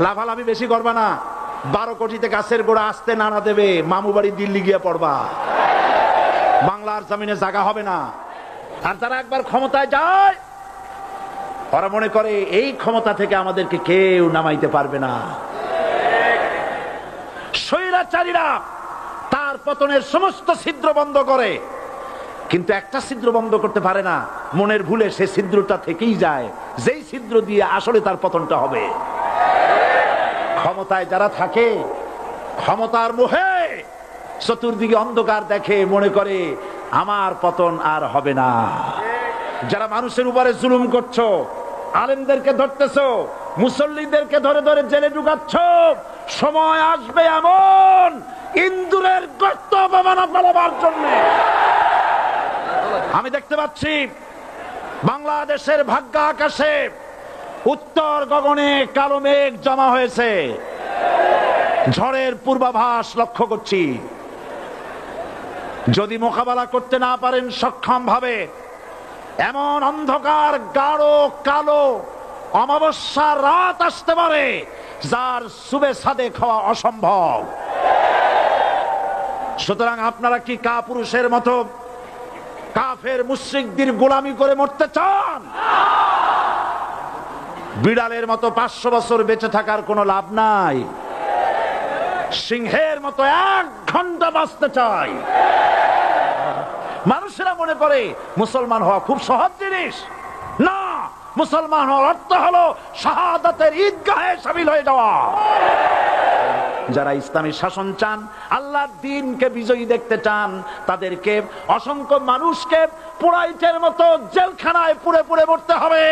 লাফালাফি বেশি করবা না। 12 কোটিতে গাছের গোড়া আসতে নাড়া দেবে, মামু বাড়ি দিল্লি গিয়ে পড়বা, বাংলার জমিনে জায়গা হবে না। আর যারা একবার ক্ষমতায় যায় ওরা মনে করে এই ক্ষমতা থেকে আমাদেরকে কেউ নামাইতে পারবে না। স্বৈরাচারীরা তার পতনের সমস্ত ছিদ্র বন্ধ করে, কিন্তু একটা ছিদ্র বন্ধ করতে পারে না, মনের ভুলে সে ছিদ্রটা থেকেই যায়, যেই ছিদ্র দিয়ে আসলে তার পতনটা হবে। ক্ষমতায় যারা থাকে ক্ষমতার মোহে চতুর্দিকে অন্ধকার দেখে, মনে করে আমার পতন আর হবে না। যারা মানুষের উপরে জুলুম করছো, আলেমদেরকে ধরতেছো, মুসল্লিদেরকে ধরে ধরে জেলে ঢুকাচ্ছ, সময় আসবে এমন ইন্দুরের গর্ত অপমানা ফেলাবার জন্য। আমি দেখতে পাচ্ছি বাংলাদেশের ভাগ্য আকাশে উত্তর গগনে কালো মেঘ জমা হয়েছে, ঝড়ের পূর্বাভাস লক্ষ্য করছি। যদি মোকাবেলা করতে না পারেন সক্ষম ভাবে, এমন অন্ধকার গাঢ় কালো অমাবস্যার রাত আসতে পারে যার সুবে সাদে খাওয়া অসম্ভব। সুতরাং আপনারা কি কাপুরুষের মতো কাফের মুশরিকদের গোলামি করে মরতে চান? বিড়ালের মতো 500 বছর বেঁচে থাকার কোনো লাভ নাই। সিংহের মতো 1 ঘন্টা বাঁচতে চাই। মানুষেরা মনে করে মুসলমান হওয়া খুব সহজ জিনিস। না, মুসলমান হওয়ার অর্থ হলো শাহাদাতের ঈদগাহে শামিল হয়ে যাওয়া। যারা ইসলামী শাসন চান, আল্লাহর দ্বীনকে বিজয়ী দেখতে চান, তাদেরকে অসংখ্য মানুষকে পোড়াইটের মতো জেলখানায় পুড়ে পুড়ে মরতে হবে।